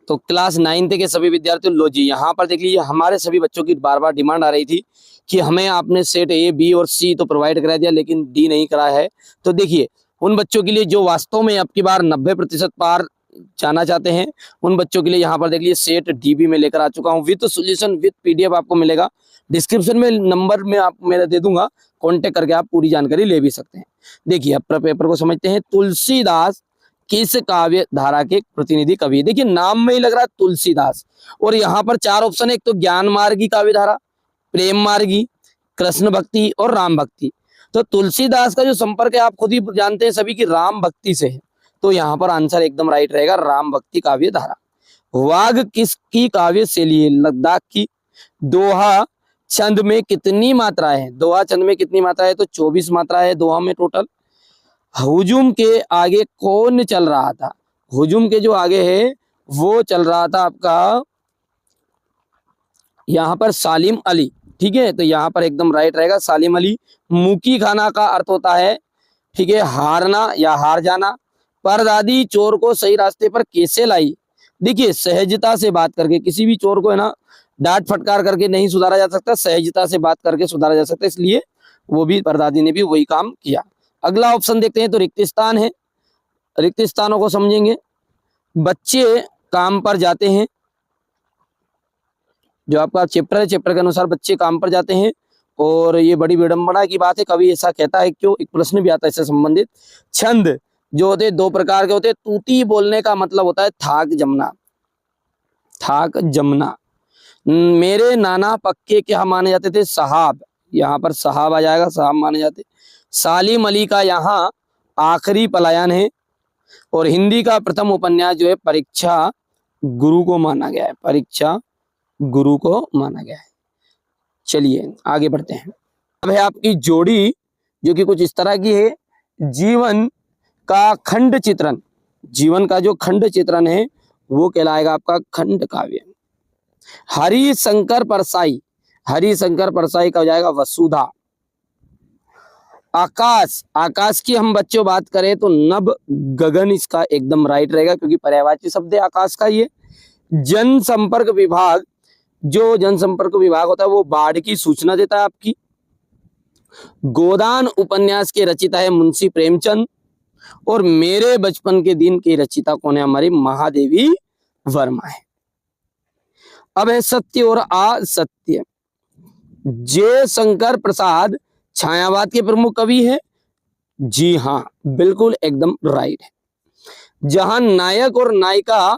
तो class 9th के सभी विद्यार्थियों लो जी, यहाँ पर देख लीजिए हमारे सभी बच्चों की बार बार डिमांड आ रही थी कि हमें आपने सेट ए, बी और सी तो प्रोवाइड करा दिया लेकिन डी नहीं कराया है। तो देखिए उन बच्चों के लिए जो वास्तव में अब की बार 90% पार जाना चाहते हैं, उन बच्चों के लिए यहाँ पर देख लीजिए सेट डीबी में लेकर आ चुका हूँ विद सॉल्यूशन विद पीडीएफ आपको मिलेगा। डिस्क्रिप्शन में नंबर में आप मेरा दे दूंगा, कॉन्टेक्ट करके आप पूरी जानकारी ले भी सकते हैं। देखिए अब पेपर को समझते हैं। तुलसीदास किस काव्य धारा के प्रतिनिधि कवि है? देखिए नाम में ही लग रहा है तुलसीदास, और यहाँ पर 4 ऑप्शन है। एक तो ज्ञान मार्गी काव्य धारा, प्रेम मार्गी, कृष्ण भक्ति और राम भक्ति। तो तुलसीदास का जो संपर्क है आप खुद ही जानते हैं सभी की राम भक्ति से है, तो यहाँ पर आंसर एकदम राइट रहेगा राम भक्ति काव्य धारा। वाघ किसकी काव्य शैली है? लद्दाख की। दोहा छंद में कितनी मात्राएं है? दोहा छंद में कितनी मात्रा है? तो 24 मात्रा है दोहा में टोटल। हुजूम के आगे कौन चल रहा था? हुजूम के जो आगे है वो चल रहा था आपका यहाँ पर सालिम अली। ठीक है, तो यहाँ पर एकदम राइट रहेगा सालिम अली। मुकी खाना का अर्थ होता है, ठीक है, हारना या हार जाना। परदादी चोर को सही रास्ते पर कैसे लाई? देखिए सहजता से बात करके, किसी भी चोर को है ना डांट फटकार करके नहीं सुधारा जा सकता, सहजता से बात करके सुधारा जा सकता है, इसलिए वो भी परदादी ने भी वही काम किया। अगला ऑप्शन देखते हैं तो रिक्त स्थान है, रिक्त स्थानों को समझेंगे। बच्चे काम पर जाते हैं, जो आपका चैप्टर है चैप्टर के अनुसार बच्चे काम पर जाते हैं, और ये बड़ी विडंबना की बात है, कभी ऐसा कहता है क्यों, एक प्रश्न भी आता है इससे संबंधित। छंद जो होते हैं 2 प्रकार के होते हैं। तूती बोलने का मतलब होता है थाक जमना, थाक जमना। मेरे नाना पक्के क्या माने जाते थे? साहब, यहाँ पर साहब आ जाएगा, साहब माने जाते। सालिम अली का यहाँ आखिरी पलायन है, और हिंदी का प्रथम उपन्यास जो है परीक्षा गुरु को माना गया है, परीक्षा गुरु को माना गया है। चलिए आगे बढ़ते हैं। अब है आपकी जोड़ी जो कि कुछ इस तरह की है। जीवन का खंड चित्रण, जीवन का जो खंड चित्रण है वो कहलाएगा आपका खंड काव्य। हरिशंकर परसाई, हरिशंकर परसाई का हो जाएगा वसुधा। आकाश, आकाश की हम बच्चों बात करें तो नभ गगन इसका एकदम राइट रहेगा, क्योंकि पर्यायवाची शब्द है आकाश का ये। जनसंपर्क विभाग, जो जनसंपर्क विभाग होता है वो बाढ़ की सूचना देता है आपकी। गोदान उपन्यास के रचिता है मुंशी प्रेमचंद, और मेरे बचपन के दिन की रचिता कौन है? हमारी महादेवी वर्मा है। अब है सत्य और असत्य। जयशंकर प्रसाद छायावाद के प्रमुख कवि है। जी हाँ, बिल्कुल एकदम राइट है। जहां नायक और नायिका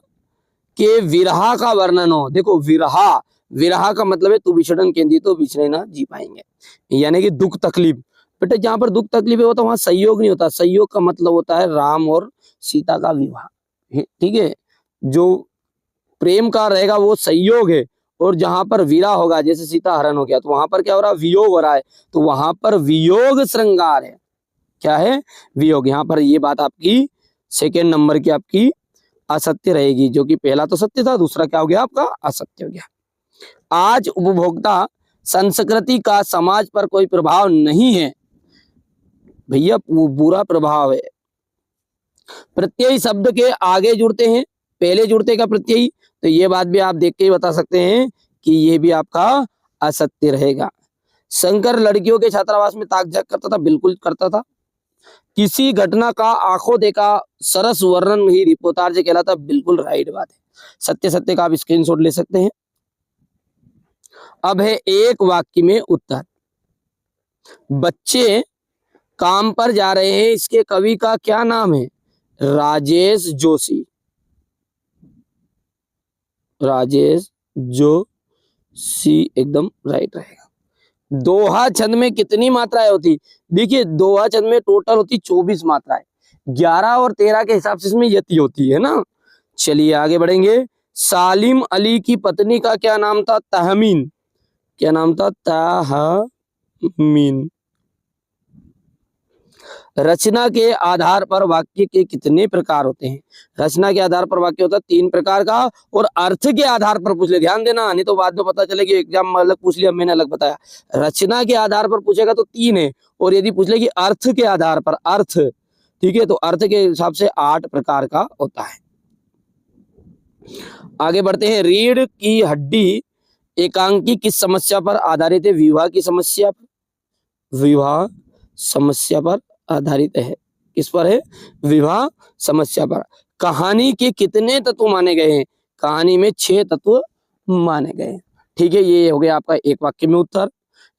के विरहा का वर्णन हो, देखो विरहा, विरहा का मतलब है तू बिछड़न केंद्री तो बिछड़े ना जी पाएंगे, यानी कि दुख तकलीफ। बेटा जहां पर दुख तकलीफ होता है वहां संयोग नहीं होता, संयोग का मतलब होता है राम और सीता का विवाह। ठीक है, जो प्रेम का रहेगा वो संयोग है, और जहां पर वीरा होगा जैसे सीता हरण हो गया तो वहां पर क्या हो रहा है? वियोग हो रहा है, तो वहां पर वियोग श्रृंगार है। क्या है? वियोग। यहाँ पर ये बात आपकी सेकेंड नंबर की आपकी असत्य रहेगी, जो कि पहला तो सत्य था, दूसरा क्या हो गया आपका? असत्य हो गया। आज उपभोक्ता संस्कृति का समाज पर कोई प्रभाव नहीं है। भैया बुरा प्रभाव है। प्रत्यय शब्द के आगे जुड़ते हैं, पहले जुड़ते का प्रत्यय, तो ये बात भी आप देख के ही बता सकते हैं कि ये भी आपका असत्य रहेगा। शंकर लड़कियों के छात्रावास में ताक झाक करता था, बिल्कुल करता था। किसी घटना का आंखों देखा सरस वर्णन ही रिपोर्टार्ज कहलाता, बिल्कुल राइट बात है। सत्य सत्य का आप स्क्रीनशॉट ले सकते हैं। अब है एक वाक्य में उत्तर। बच्चे काम पर जा रहे हैं, इसके कवि का क्या नाम है? राजेश जोशी, राजेश जोशी एकदम राइट रहेगा। दोहा छंद में कितनी मात्राएं होती? देखिए दोहा छंद में टोटल होती 24 मात्राएं, 11 और 13 के हिसाब से इसमें यति होती है ना। चलिए आगे बढ़ेंगे। सालिम अली की पत्नी का क्या नाम था? तहमीन। क्या नाम था? तहमीन। रचना के आधार पर वाक्य के कितने प्रकार होते हैं? रचना के आधार पर वाक्य होता है 3 प्रकार का, और अर्थ के आधार पर पूछ ले, ध्यान देना, नहीं तो बाद में पता चले कि एग्जाम में अलग पूछ लिया मैंने अलग बताया। रचना के आधार पर पूछेगा तो 3 है, और यदि पूछ ले कि अर्थ के आधार पर, अर्थ, ठीक है, तो अर्थ के हिसाब से 8 प्रकार का होता है। आगे बढ़ते हैं। रीढ़ की हड्डी एकांकी किस समस्या पर आधारित है? विवाह की समस्या पर। विवाह समस्या पर आधारित है। किस पर है? विवाह समस्या पर। कहानी के कितने तत्व माने गए हैं? कहानी में 6 तत्व माने गए हैं। ठीक है, ये हो गया आपका एक वाक्य में उत्तर।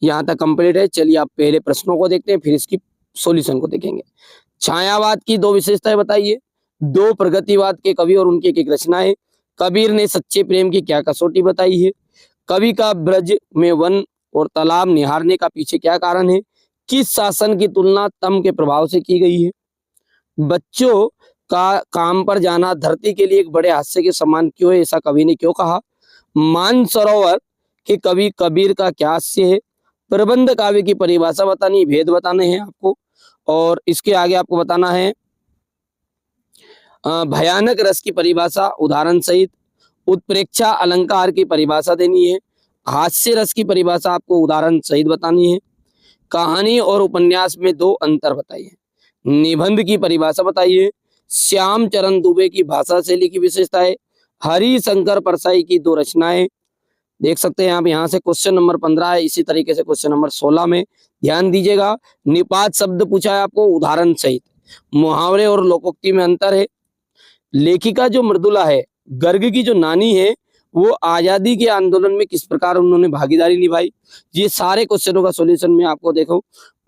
यहां तक कंप्लीट है। चलिए आप पहले प्रश्नों को देखते हैं, फिर इसकी सॉल्यूशन को देखेंगे। छायावाद की 2 विशेषताएं बताइए। 2 प्रगतिवाद के कवि और उनकी एक रचनाएं। कबीर ने सच्चे प्रेम की क्या कसौटी बताई है? कवि का ब्रज में वन और तालाब निहारने का पीछे क्या कारण है? किस शासन की तुलना तम के प्रभाव से की गई है? बच्चों का काम पर जाना धरती के लिए एक बड़े हादसे के समान क्यों है, ऐसा कवि ने क्यों कहा? मानसरोवर के कवि कबीर का क्या हास्य है? प्रबंध काव्य की परिभाषा बतानी, भेद बताने हैं आपको। और इसके आगे आपको बताना है भयानक रस की परिभाषा उदाहरण सहित। उत्प्रेक्षा अलंकार की परिभाषा देनी है। हास्य रस की परिभाषा आपको उदाहरण सहित बतानी है। कहानी और उपन्यास में 2 अंतर बताइए। निबंध की परिभाषा बताइए। श्याम चरण दुबे की भाषा शैली की विशेषताएं। हरिशंकर परसाई की 2 रचनाएं। देख सकते हैं आप, यहाँ से क्वेश्चन नंबर 15 है। इसी तरीके से क्वेश्चन नंबर 16 में ध्यान दीजिएगा। निपात शब्द पूछा है आपको उदाहरण सहित। मुहावरे और लोकोक्ति में अंतर है। लेखिका जो मृदुला है, गर्ग की जो नानी है, वो आजादी के आंदोलन में किस प्रकार उन्होंने भागीदारी निभाई। ये सारे क्वेश्चनों का सॉल्यूशन मैं आपको देखो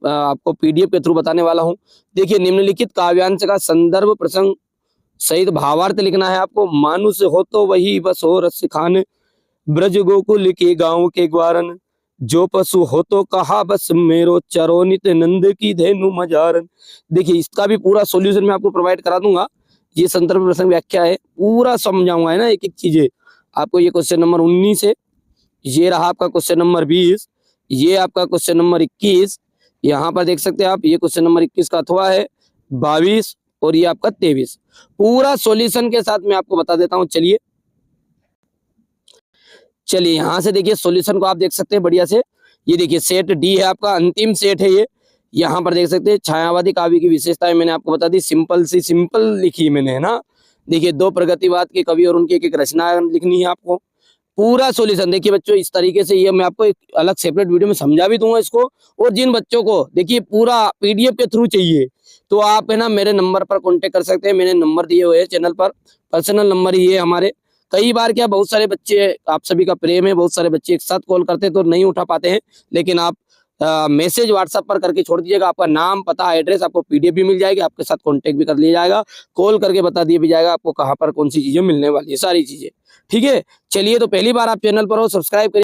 आपको पीडीएफ के थ्रू बताने वाला हूं। देखिए, निम्नलिखित काव्यांश का संदर्भ प्रसंग सहित भावार्थ लिखना है आपको। मानुष हो तो वही बस हो रस खान, ब्रज गोकुल के गांव के ग्वारन, जो पशु हो तो कहा बस मेरो, चरो नित नंद की धेनु मजारन। देखिए, इसका भी पूरा सॉल्यूशन मैं आपको प्रोवाइड करा दूंगा। ये संदर्भ प्रसंग व्याख्या है, पूरा समझाऊंगा, है ना, एक एक चीजें आपको। ये क्वेश्चन नंबर 19 है। ये रहा आपका क्वेश्चन नंबर 20। ये आपका क्वेश्चन नंबर 21। यहाँ पर देख सकते हैं आप, ये क्वेश्चन नंबर 21 का अथवा है 22 और ये आपका 23। पूरा सॉल्यूशन के साथ मैं आपको बता देता हूँ। चलिए यहाँ से देखिए सॉल्यूशन को आप देख सकते हैं बढ़िया से। ये देखिए सेट डी है आपका, अंतिम सेट है ये। यहाँ पर देख सकते हैं छायावादी काव्य की विशेषताएं मैंने आपको बता दी। सिंपल लिखी मैंने, है ना। देखिए 2 प्रगतिवाद के कवि और उनकी एक रचना लिखनी है आपको। पूरा सॉल्यूशन देखिए बच्चों, इस तरीके से ये मैं आपको एक अलग सेपरेट वीडियो में समझा भी दूंगा इसको। और जिन बच्चों को देखिए पूरा पीडीएफ के थ्रू चाहिए, तो आप है ना मेरे नंबर पर कॉन्टेक्ट कर सकते हैं। मैंने नंबर दिए हुए हैं चैनल पर, पर्सनल नंबर ही है हमारे। कई बार क्या, बहुत सारे बच्चे, आप सभी का प्रेम है, बहुत सारे बच्चे एक साथ कॉल करते हैं तो नहीं उठा पाते हैं। लेकिन आप मैसेज व्हाट्सएप पर करके छोड़ दीजिएगा। आपका नाम, पता, एड्रेस, आपको पीडीएफ भी मिल जाएगी, आपके साथ कांटेक्ट भी कर लिया जाएगा, कॉल करके बता दिया भी जाएगा आपको कहाँ पर कौन सी चीजें मिलने वाली है, सारी चीजें। ठीक है, चलिए तो पहली बार आप चैनल पर हो, सब्सक्राइब करिए।